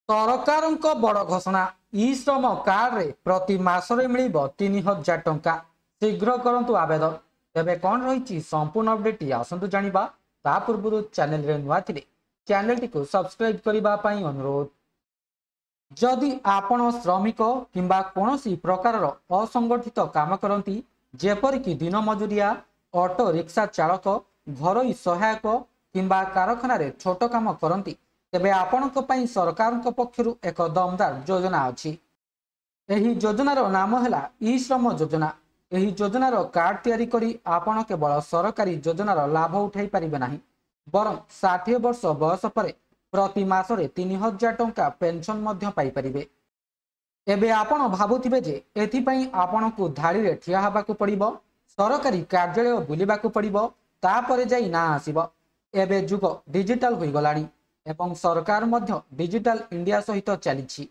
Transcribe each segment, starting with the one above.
सरकारଙ୍କ बड़ घोषणा ई श्रम कार्ड रे प्रति मासरे मिलिबो 3000 टंका शीघ्र करंतु आवेदन। तेबे कोन रहिछि संपूर्ण अपडेट आसंतु जानिबा। ता पूर्वरु चैनल रे नुआ थिले चैनल टी को सब्सक्राइब करबा पई अनुरोध। जदि आपण श्रमिक किंबा कोनोसी प्रकार असंगठित काम करंती जेपरिक दिन मजुरिया ऑटो रिक्शा चालक घरोई सहायक किंबा कारखाना रे छोट काम करंती तेबे आपणक पई सरकारक पक्षरु एक दमदार योजना अछि। एही योजनार नाम हैला ई श्रम योजना। एही योजनार कार्ड तैयारी करी आपण केवल सरकारी योजनार लाभ उठाई पारिबे नाही बरं 60 वर्ष बयस परे प्रति मासरे 3000 टंका पेंशन मध्य पाई परिबे। एबे आपण भाबुथिबे जे एथि पई आपणकु धाड़ी रे ठिया हबाकू पड़िबो, सरकारी कार्यालय बुलिबाकू पड़िबो, तापरे जाई ना आसीबो। एबे जुग डिजिटल होई गलानी एवं सरकार मध्य डिजिटल इंडिया सहित चली।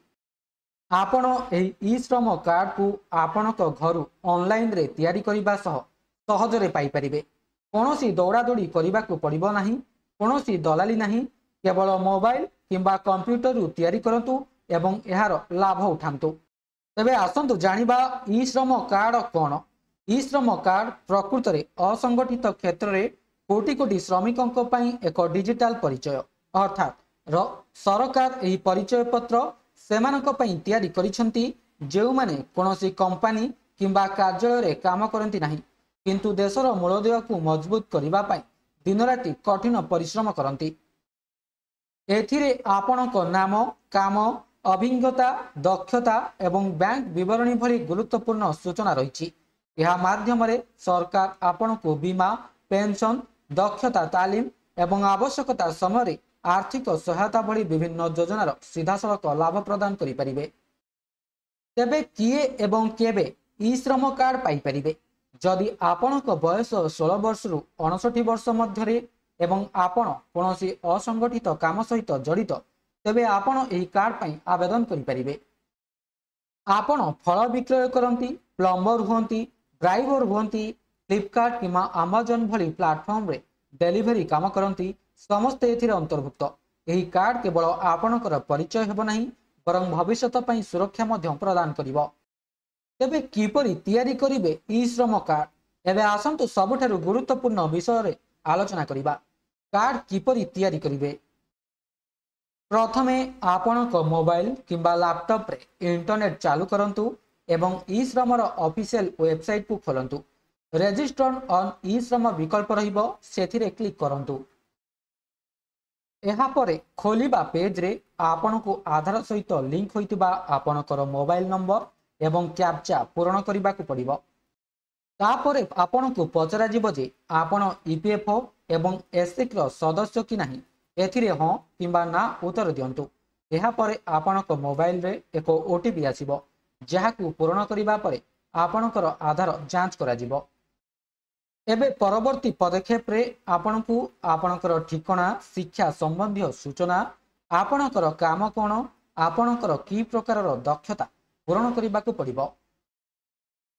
आपण एही ई श्रम कार्ड को आपणक घरु ऑनलाइन रे तैयारी करिबा सह सहजरे पाई परिबे। कोनोसी दौड़ा दौड़ी करिबाकू पड़िबो नाही, कोनोसी दलाली नाही, केवल मोबाइल किंबा कंप्यूटर रु तैयारी करंतु एवं एहार लाभ उठांतु। तेबे आसंतु जानिबा ई श्रम कार्ड कोन। ई श्रम कार्ड प्रकृत रे असंगठित क्षेत्र रे कोटि कोटि श्रमिकंक पई एक डिजिटल परिचय अर्थात सरकार एही परिचय पत्र सेमानक पई तैयारी करिसंती जेउ माने कोनोसी कंपनी किंबा कार्यालय रे काम करंती नाही किंतु देशर मूलदेय को मजबूत करिबा पई दिन राति कठिन परिश्रम करंती। एथिरे आपणक नाम, काम, अभिज्ञता, दक्षता एवं बैंक विवरणी भली गुरुत्वपूर्ण सूचना रहिछि। यह माध्यम रे सरकार आपणको बीमा, पेंशन, दक्षता तालीम एवं आवश्यकता समय आर्थिक सहायता भली विभिन्न योजनार सीधासलख लाभ प्रदान करि परिबे। तेबे किए एवं केबे ई श्रम कार्ड पाई परिबे? जदि आपणक बयस 16 वर्ष रु 59 वर्ष मध्यरे एवं आपण कोनोसी असंगठित काम सहित जड़ित तेबे आपण एही कार्ड पई आवेदन करि परिबे। आपण फल विक्रय करंती, प्लम्बर हुंती, ड्राइवर हुंती, फ्लिपकार्ट किंबा अमेजन भली प्लेटफॉर्म रे डेलीवरी काम करंती समस्ते एथिरे अंतर्भुक्त। एही कार्ड केवल आपणकर परिचय हेबो नाही बरं भविष्यत पई सुरक्षा मध्य प्रदान करिवो। तेबे किपरि तैयारी करिवे ई श्रम कार्ड? एबे आसंतु सबठारु गुरुत्वपूर्ण विषय रे आलोचना करिबा। कार्ड किपरि तैयारी करिवे? प्रथमे आपणक मोबाइल किंबा लैपटॉप रे इंटरनेट चालू करंतु एवं ई श्रमर ऑफिशियल वेबसाइट को खोलंतु। रजिस्टर्ड ऑन ई श्रम विकल्प रहिबो, सेथिरे क्लिक करंतु। एहा परे खोलिबा पेज रे आपनको आधार सहित लिंक होइतिबा आपणकर मोबाइल नंबर एवं कैप्चा पूरण करिबा को पड़िबो। तापरे आपनको पचरा जिवो जे आपण ईपीएफओ एवं एसएक रो सदस्य कि नाही एथिरे हां किंबा ना उत्तर दियंतु। एहा परे आपणक मोबाइल रे एक ओटीपी आसीबो जाहाकू पूरण करिबा परे आपणकर आधार जांच करा जिवो। एबे परवर्ती पदक्षेप रे आपनकू आपनकर ठिकाना, शिक्षा संबंधी सूचना, आपनकर काम कोन, आपनकर की प्रकार दक्षता पूरण करिबा को पड़िबो।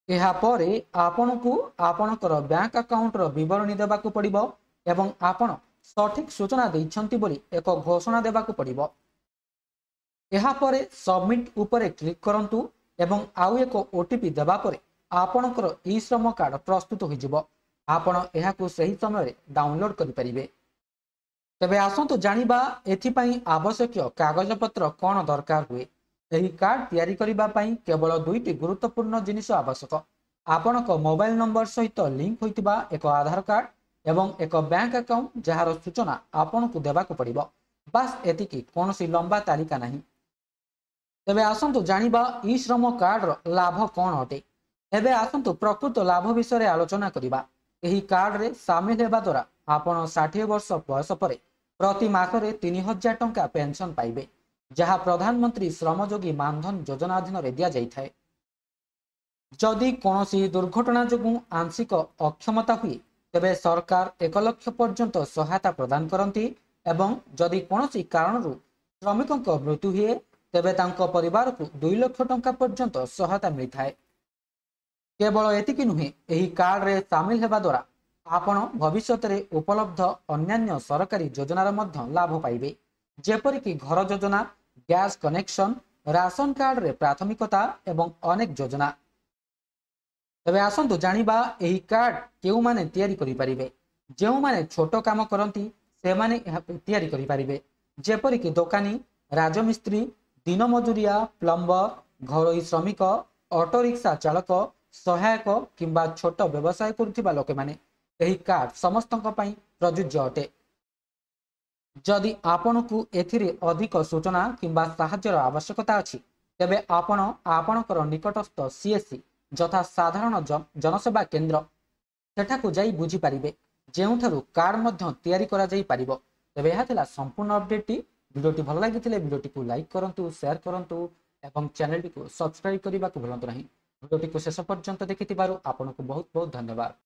एहा परे आपनकू आपनकर बैंक अकाउंट रो विवरणी देबा को पड़िबो एवं आपण सठिक सूचना दैछंती बोली एक घोषणा देबा को पड़िबो। एहा परे सबमिट उपरे क्लिक करंतु एवं आउ एक ओटीपी देबा परे आपनकर ई श्रम कार्ड प्रस्तुत होई जिवो। आपण एहाकू सही समय डाउनलोड करि परिबे। तबे आसंतु जानिबा एथि पई आवश्यक कागज पत्र कोन दरकार हुए। एही कार्ड तैयारी करिबा पई केवल दुईटी गुरुत्वपूर्ण जिनिस आवश्यक। आपणक मोबाइल नंबर सहित लिंक होइतिबा एक आधार कार्ड एवं एक बैंक अकाउंट जहार सूचना आपणकू देबाकू पड़िबो। बस एतिकी, कोनोसी लंबा तालिका नाही। तबे आसंतु जानिबा ई श्रम कार्ड रो लाभ कोन अटे। एबे आसंतु प्रकृत लाभ विषय आलोचना करिबा। एही कार्ड रे शामिल हेबा द्वारा आपण 60 वर्ष बयस परे प्रति मासरे 3000 टंका पेंशन पाइबे जहा प्रधानमंत्री श्रमयोगी मानधन योजना अधीन रे दिया जाई थाए। जदि कोनोसी दुर्घटना जोगु आंशिक अक्षमता हुए तेबे सरकार 1 लाख पर्यंत सहायता प्रदान करंती एवं जदि कोनोसी कारणरु श्रमिकक मृत्यु हुए तेबे तांको परिवार को 2 लाख टंका पर्यंत सहायता मिली थाए। केवल एतिकी नुहे, एही कार्ड रे शामिल हेबा द्वारा आपण भविष्यत रे उपलब्ध अन्यान्य सरकारी योजनार मध्य लाभ पाइबे जेपरिक घर योजना, ଗ୍ୟାସ୍ କନେକ୍ସନ, ରାସନ କାର୍ଡରେ ପ୍ରାଥମିକତା ଏବଂ ଅନେକ ଯୋଜନା। ତେବେ ଆସନ୍ତୁ ଜାଣିବା ଏହି କାର୍ଡ କେଉଁମାନେ ତିଆରି କରିପାରିବେ। ଯେଉଁମାନେ ଛୋଟ କାମ କରନ୍ତି ସେମାନେ ଏହାକୁ ତିଆରି କରିପାରିବେ, ଯେପରିକି ଦୋକାନୀ, ରାଜମିସ୍ତ୍ରୀ, ଦିନ ମଜୁରିଆ, ପ୍ଲମ୍ବର, ଘରୋଇ ଶ୍ରମିକ, ଅଟୋ ରିକ୍ସା ଚାଳକ, ସହାୟକ କିମ୍ବା ଛୋଟ ବ୍ୟବସାୟ କରୁଥିବା ଲୋକମାନେ। ଏହି କାର୍ଡ ସମସ୍ତଙ୍କ ପାଇଁ ପ୍ରଯୁଜ୍ୟ ଅଟେ। ଯଦି ଆପଣଙ୍କୁ ଏଥିରେ ଅଧିକ ସୂଚନା କିମ୍ବା ସାହାଯ୍ୟର ଆବଶ୍ୟକତା ଅଛି, ତେବେ ଆପଣ ଆପଣଙ୍କର ନିକଟସ୍ଥ ସିଏସସି ଯଥା ସାଧାରଣ ଜନସେବା କେନ୍ଦ୍ର ସେଠାକୁ ଯାଇ ବୁଝିପାରିବେ, ଯେଉଁଠାରୁ କାର୍ଡ ମଧ୍ୟ ତିଆରି କରାଯାଇପାରିବ। ତେବେ ଏହା ଥିଲା ସମ୍ପୂର୍ଣ୍ଣ ଅପଡେଟଟି। ଭିଡ଼ିଓଟି ଭଲ ଲାଗିଥିଲେ ଭିଡ଼ିଓଟିକୁ ଲାଇକ୍ କରନ୍ତୁ, ସେୟାର କରନ୍ତୁ ଏବଂ ଚ୍ୟାନେଲଟିକୁ ସବସ୍କ୍ରାଇବ୍ କରିବାକୁ ଭୁଲନ୍ତୁ ନାହିଁ। ଭିଡ଼ିଓଟିକୁ ଶେଷ ପର୍ଯ୍ୟନ୍ତ ଦେଖିଥିବାରୁ ଆପଣଙ୍କୁ ବହୁତ ବହୁତ ଧନ୍ୟବାଦ।